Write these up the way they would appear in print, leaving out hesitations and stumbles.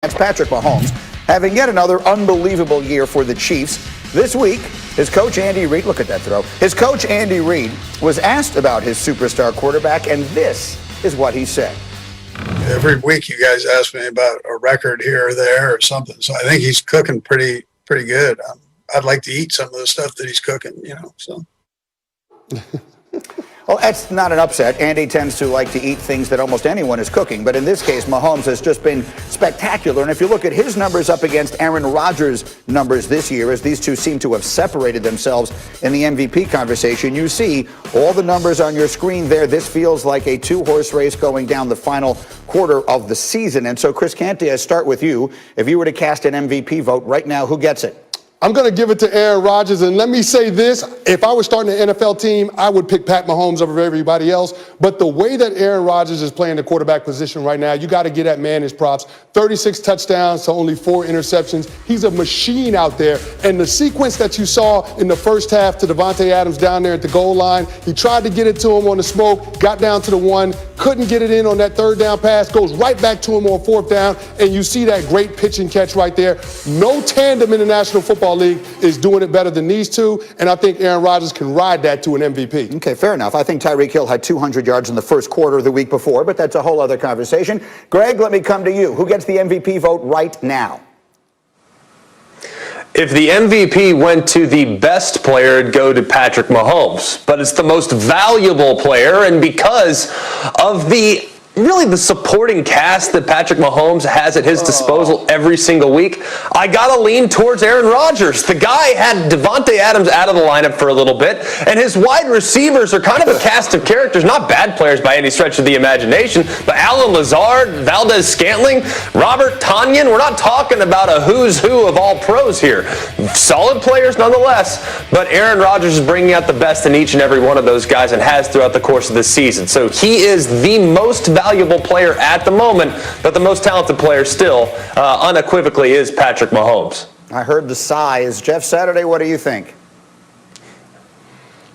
That's Patrick Mahomes having yet another unbelievable year for the Chiefs. This week, his coach Andy Reid, look at that throw. His coach Andy Reid was asked about his superstar quarterback, and this is what he said. Every week you guys ask me about a record here or there or something. So I think he's cooking pretty good. I'd like to eat some of the stuff that he's cooking, so. Well, that's not an upset. Andy tends to like to eat things that almost anyone is cooking. But in this case, Mahomes has just been spectacular. And if you look at his numbers up against Aaron Rodgers' numbers this year, as these two seem to have separated themselves in the MVP conversation, you see all the numbers on your screen there. This feels like a two-horse race going down the final quarter of the season. And so, Chris Canty, I start with you. If you were to cast an MVP vote right now, who gets it? I'm going to give it to Aaron Rodgers, and let me say this. If I was starting an NFL team, I would pick Pat Mahomes over everybody else. But the way that Aaron Rodgers is playing the quarterback position right now, you got to get that man his props. 36 touchdowns to only 4 interceptions. He's a machine out there. And the sequence that you saw in the first half to Davante Adams down there at the goal line, he tried to get it to him on the smoke, got down to the 1, couldn't get it in on that third down pass, goes right back to him on 4th down, and you see that great pitch and catch right there. No tandem in the National Football League is doing it better than these two, and I think Aaron Rodgers can ride that to an MVP. Okay, fair enough. I think Tyreek Hill had 200 yards in the first quarter of the week before, but that's a whole other conversation. Greg, let me come to you. Who gets the MVP vote right now? If the MVP went to the best player, it'd go to Patrick Mahomes. But it's the most valuable player, and because of the supporting cast that Patrick Mahomes has at his disposal every single week, I gotta lean towards Aaron Rodgers. The guy had Davante Adams out of the lineup for a little bit, and his wide receivers are kind of a cast of characters, not bad players by any stretch of the imagination, but Allen Lazard, Valdez-Scantling, Robert Tonyan. We're not talking about a who's who of all pros here. Solid players nonetheless, but Aaron Rodgers is bringing out the best in each and every one of those guys and has throughout the course of the season. So he is the most valuable player at the moment, but the most talented player still unequivocally is Patrick Mahomes. I heard the sighs. Jeff Saturday, what do you think?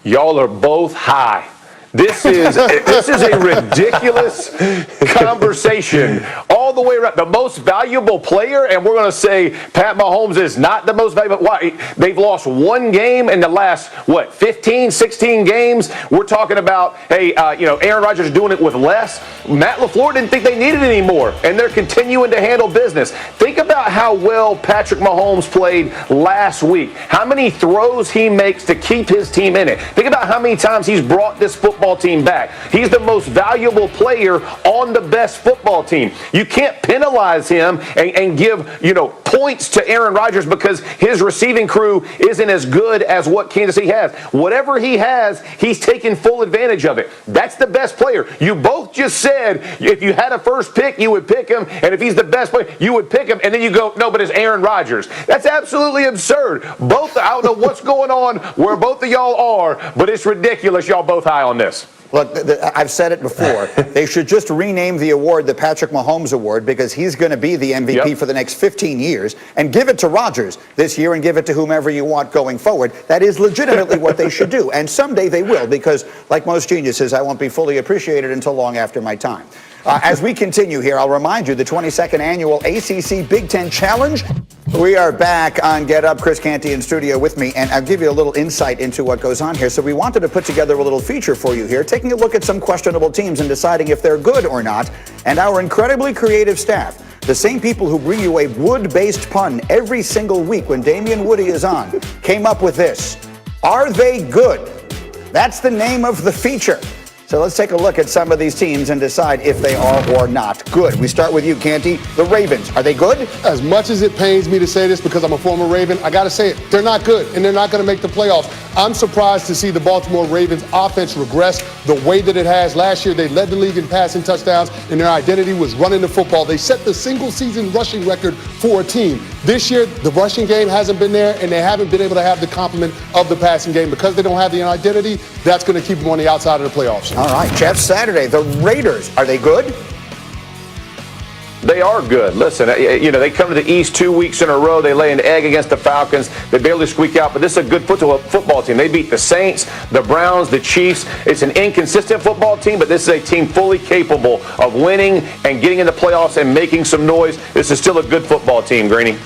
Y'all are both high. This is a ridiculous conversation all the way around. The most valuable player, and we're going to say Pat Mahomes is not the most valuable. Why? They've lost one game in the last, 15, 16 games. We're talking about, Aaron Rodgers doing it with less. Matt LaFleur didn't think they needed it anymore, and they're continuing to handle business. Think about how well Patrick Mahomes played last week. How many throws he makes to keep his team in it. Think about how many times he's brought this football team back. He's the most valuable player on the best football team. You can't penalize him and give, points to Aaron Rodgers because his receiving crew isn't as good as what Kansas City has. Whatever he has, he's taking full advantage of it. That's the best player. You both just said if you had a first pick, you would pick him, and if he's the best player, you would pick him, and then you go, no, but it's Aaron Rodgers. That's absolutely absurd. I don't know what's going on where both of y'all are, but it's ridiculous y'all both high on this. Look, I've said it before. They should just rename the award the Patrick Mahomes Award because he's going to be the MVP for the next 15 years and give it to Rodgers this year and give it to whomever you want going forward. That is legitimately what they should do. And someday they will because, like most geniuses, I won't be fully appreciated until long after my time. As we continue here, I'll remind you the 22nd annual ACC Big Ten Challenge. We are back on Get Up. Chris Canty in studio with me, and I'll give you a little insight into what goes on here. So we wanted to put together a little feature for you here, taking a look at some questionable teams and deciding if they're good or not. And our incredibly creative staff, the same people who bring you a wood-based pun every single week when Damian Woody is on, came up with this. Are they good? That's the name of the feature. So let's take a look at some of these teams and decide if they are or not good. We start with you, Canty. The Ravens, are they good? As much as it pains me to say this because I'm a former Raven, I got to say it. They're not good, and they're not going to make the playoffs. I'm surprised to see the Baltimore Ravens offense regress the way that it has. Last year, they led the league in passing touchdowns, and their identity was running the football. They set the single-season rushing record for a team. This year, the rushing game hasn't been there, and they haven't been able to have the complement of the passing game. Because they don't have the identity, that's going to keep them on the outside of the playoffs. All right, Jeff Saturday. The Raiders, are they good? They are good. Listen, they come to the East 2 weeks in a row. They lay an egg against the Falcons. They barely squeak out, but this is a good football team. They beat the Saints, the Browns, the Chiefs. It's an inconsistent football team, but this is a team fully capable of winning and getting in the playoffs and making some noise. This is still a good football team, Greeny.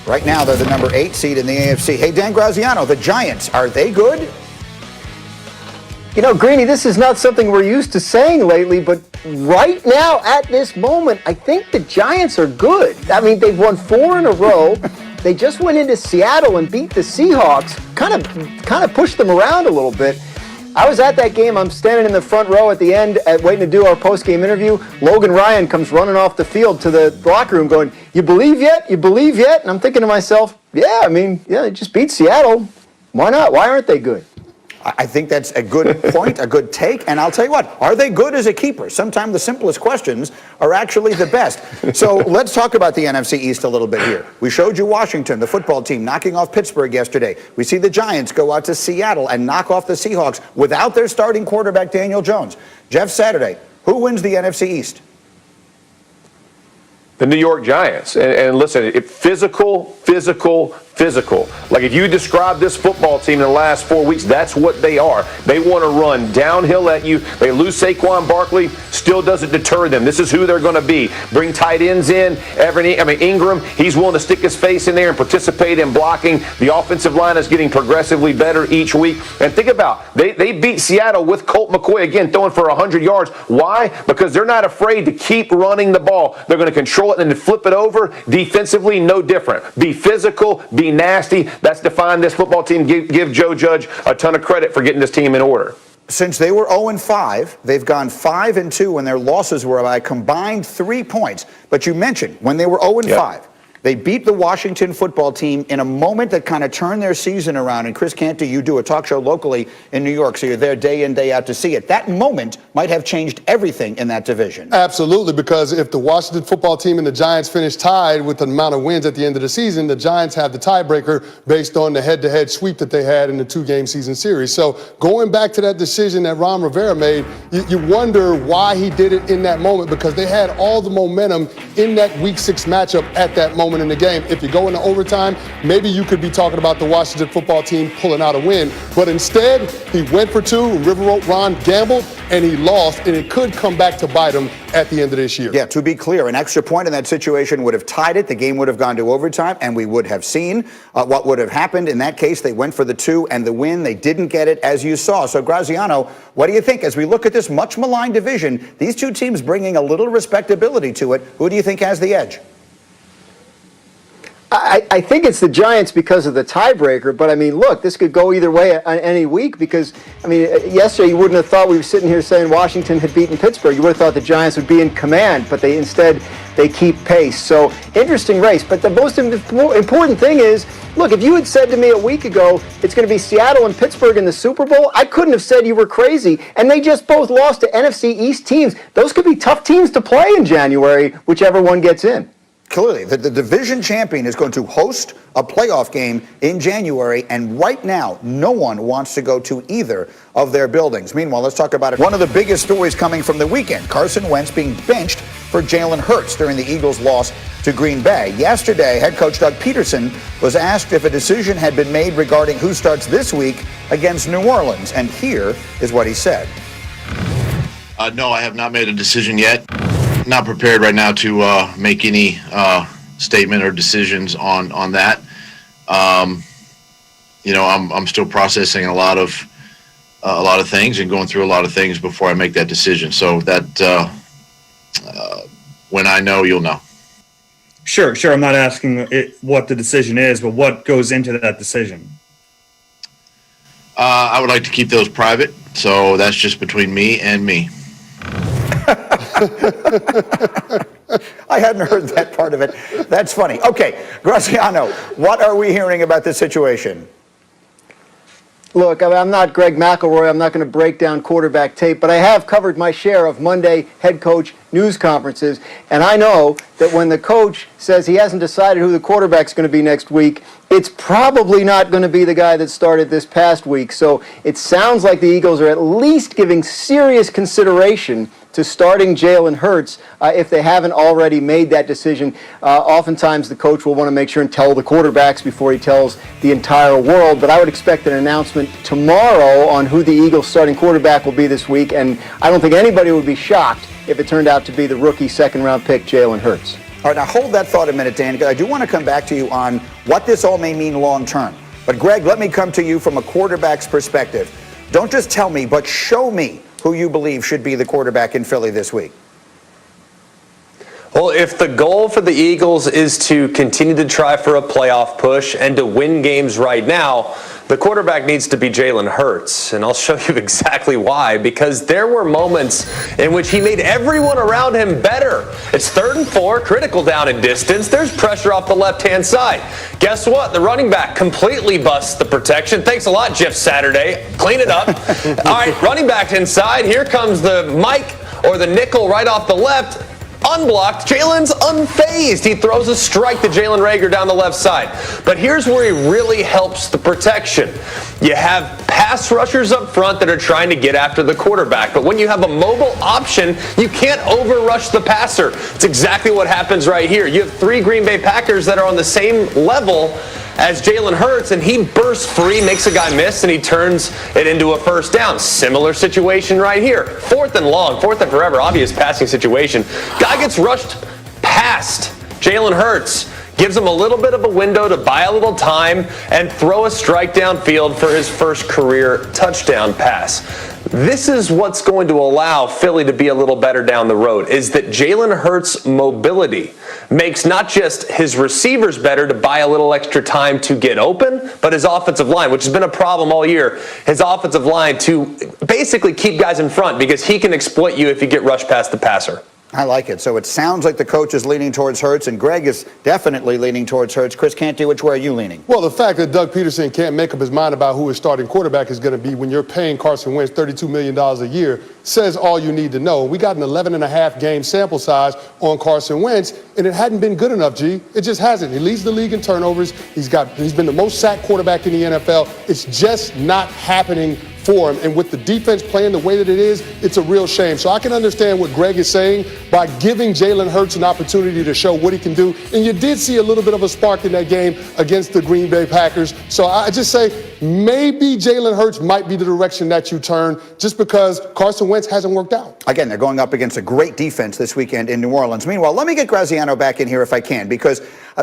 Right now, they're the number 8 seed in the AFC. Hey, Dan Graziano, the Giants, are they good? You know, Greeny, this is not something we're used to saying lately, but right now, at this moment, I think the Giants are good. I mean, they've won 4 in a row. They just went into Seattle and beat the Seahawks, kind of pushed them around a little bit. I was at that game. I'm standing in the front row at the end, waiting to do our post-game interview. Logan Ryan comes running off the field to the locker room going, "You believe yet? You believe yet?" And I'm thinking to myself, yeah, they just beat Seattle. Why not? Why aren't they good? I think that's a good point, a good take. And I'll tell you what, are they good as a keeper? Sometimes the simplest questions are actually the best. So let's talk about the NFC East a little bit here. We showed you Washington, the football team, knocking off Pittsburgh yesterday. We see the Giants go out to Seattle and knock off the Seahawks without their starting quarterback, Daniel Jones. Jeff Saturday, who wins the NFC East? The New York Giants. And listen, physical. Like if you describe this football team in the last 4 weeks, that's what they are. They want to run downhill at you. They lose Saquon Barkley, still doesn't deter them. This is who they're going to be. Bring tight ends in. Ingram, he's willing to stick his face in there and participate in blocking. The offensive line is getting progressively better each week. And think about, they beat Seattle with Colt McCoy, again, throwing for 100 yards. Why? Because they're not afraid to keep running the ball. They're going to control it and then flip it over. Defensively, no different. Be physical, be nasty. That's defined this football team. Give Joe Judge a ton of credit for getting this team in order. Since they were 0-5, they've gone 5-2, and their losses were by a combined 3 points. But you mentioned when they were 0-5, they beat the Washington football team in a moment that kind of turned their season around. And Chris Canty, you do a talk show locally in New York, so you're there day in, day out to see it. That moment might have changed everything in that division. Absolutely, because if the Washington football team and the Giants finish tied with the amount of wins at the end of the season, the Giants have the tiebreaker based on the head-to-head sweep that they had in the 2-game season series. So going back to that decision that Ron Rivera made, you wonder why he did it in that moment, because they had all the momentum in that Week 6 matchup at that moment in the game. If you go into overtime, maybe you could be talking about the Washington football team pulling out a win. But instead, he went for 2, River Ron gambled, and he lost, and it could come back to bite him at the end of this year. Yeah, to be clear, an extra point in that situation would have tied it. The game would have gone to overtime, and we would have seen what would have happened. In that case, they went for the 2 and the win. They didn't get it, as you saw. So, Graziano, what do you think? As we look at this much maligned division, these two teams bringing a little respectability to it, who do you think has the edge? I think it's the Giants because of the tiebreaker, but I mean, look, this could go either way any week because, I mean, yesterday you wouldn't have thought we were sitting here saying Washington had beaten Pittsburgh. You would have thought the Giants would be in command, but instead keep pace. So, interesting race. But the most important thing is, look, if you had said to me a week ago it's going to be Seattle and Pittsburgh in the Super Bowl, I couldn't have said you were crazy. And they just both lost to NFC East teams. Those could be tough teams to play in January, whichever one gets in. Clearly, the division champion is going to host a playoff game in January, and right now, no one wants to go to either of their buildings. Meanwhile, let's talk about it. One of the biggest stories coming from the weekend, Carson Wentz being benched for Jalen Hurts during the Eagles' loss to Green Bay. Yesterday, head coach Doug Peterson was asked if a decision had been made regarding who starts this week against New Orleans, and here is what he said. No, I have not made a decision yet. Not prepared right now to make any statement or decisions on that. I'm still processing a lot of things and going through a lot of things before I make that decision. So that when I know, you'll know. Sure. I'm not asking what the decision is, but what goes into that decision. I would like to keep those private, so that's just between me and me. I hadn't heard that part of it. That's funny. Okay, Graziano, what are we hearing about this situation? Look, I'm not Greg McElroy. I'm not going to break down quarterback tape, but I have covered my share of Monday head coach news conferences, and I know that when the coach says he hasn't decided who the quarterback's going to be next week, it's probably not going to be the guy that started this past week. So it sounds like the Eagles are at least giving serious consideration to starting Jalen Hurts if they haven't already made that decision. Oftentimes the coach will want to make sure and tell the quarterbacks before he tells the entire world, but I would expect an announcement tomorrow on who the Eagles starting quarterback will be this week, and I don't think anybody would be shocked if it turned out to be the rookie second-round pick Jalen Hurts. All right, now hold that thought a minute, Dan, because I do want to come back to you on what this all may mean long term. But Greg, let me come to you from a quarterback's perspective. Don't just tell me, but show me who you believe should be the quarterback in Philly this week. Well, if the goal for the Eagles is to continue to try for a playoff push and to win games right now, the quarterback needs to be Jalen Hurts. And I'll show you exactly why, because there were moments in which he made everyone around him better. It's 3rd and 4, critical down and distance. There's pressure off the left-hand side. Guess what? The running back completely busts the protection. Thanks a lot, Jeff Saturday. Clean it up. All right, running back inside. Here comes the Mike or the nickel right off the left. Unblocked. Jalen's unfazed. He throws a strike to Jalen Reagor down the left side. But here's where he really helps the protection. You have pass rushers up front that are trying to get after the quarterback. But when you have a mobile option, you can't overrush the passer. It's exactly what happens right here. You have 3 Green Bay Packers that are on the same level as Jalen Hurts, and he bursts free, makes a guy miss, and he turns it into a first down. Similar situation right here. 4th and long, 4th and forever, obvious passing situation. Guy gets rushed past Jalen Hurts, gives him a little bit of a window to buy a little time and throw a strike downfield for his first career touchdown pass. This is what's going to allow Philly to be a little better down the road, is that Jalen Hurts' mobility makes not just his receivers better to buy a little extra time to get open, but his offensive line, which has been a problem all year, his offensive line to basically keep guys in front because he can exploit you if you get rushed past the passer. I like it. So it sounds like the coach is leaning towards Hurts, and Greg is definitely leaning towards Hurts. Chris Canty, which way are you leaning? Well, the fact that Doug Peterson can't make up his mind about who his starting quarterback is going to be when you're paying Carson Wentz $32 million a year says all you need to know. We got an 11.5 game sample size on Carson Wentz, and it hadn't been good enough, G. It just hasn't. He leads the league in turnovers. He's been the most sacked quarterback in the NFL. It's just not happening for him. And with the defense playing the way that it is, it's a real shame. So I can understand what Greg is saying by giving Jalen Hurts an opportunity to show what he can do. And you did see a little bit of a spark in that game against the Green Bay Packers. So I just say maybe Jalen Hurts might be the direction that you turn just because Carson Wentz hasn't worked out. Again, they're going up against a great defense this weekend in New Orleans. Meanwhile, let me get Graziano back in here if I can, because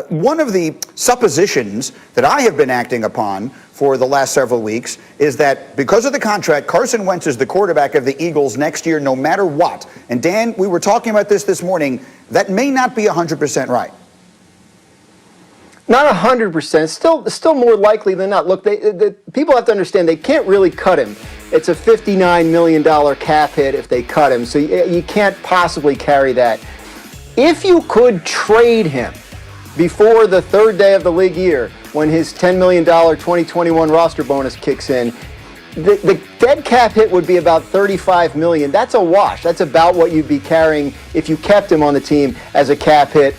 one of the suppositions that I have been acting upon for the last several weeks is that because of the contract, Carson Wentz is the quarterback of the Eagles next year no matter what. And Dan, we were talking about this morning. That may not be 100% right. Not 100%. Still more likely than not. Look, people have to understand they can't really cut him. It's a $59 million cap hit if they cut him, so you can't possibly carry that. If you could trade him before the 3rd day of the league year, when his $10 million 2021 roster bonus kicks in, the dead cap hit would be about $35 million. That's a wash. That's about what you'd be carrying if you kept him on the team as a cap hit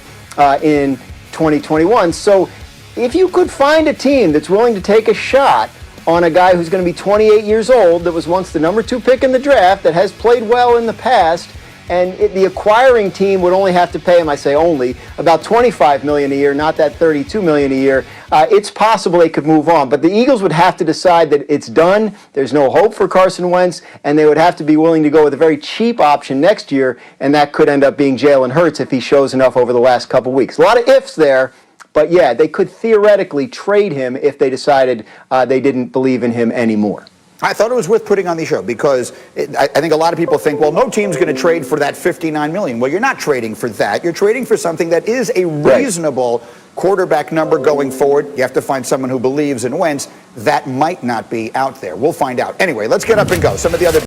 in 2021. So if you could find a team that's willing to take a shot on a guy who's going to be 28 years old, that was once the number 2 pick in the draft, that has played well in the past, and the acquiring team would only have to pay him, I say only, about $25 million a year, not that $32 million a year. It's possible they could move on, but the Eagles would have to decide that it's done. There's no hope for Carson Wentz, and they would have to be willing to go with a very cheap option next year, and that could end up being Jalen Hurts if he shows enough over the last couple weeks. A lot of ifs there, but yeah, they could theoretically trade him if they decided they didn't believe in him anymore. I thought it was worth putting on the show because I think a lot of people think, well, no team's going to trade for that $59 million. Well, you're not trading for that. You're trading for something that is a reasonable quarterback number going forward. You have to find someone who believes in Wentz. That might not be out there. We'll find out. Anyway, let's get up and go. Some of the other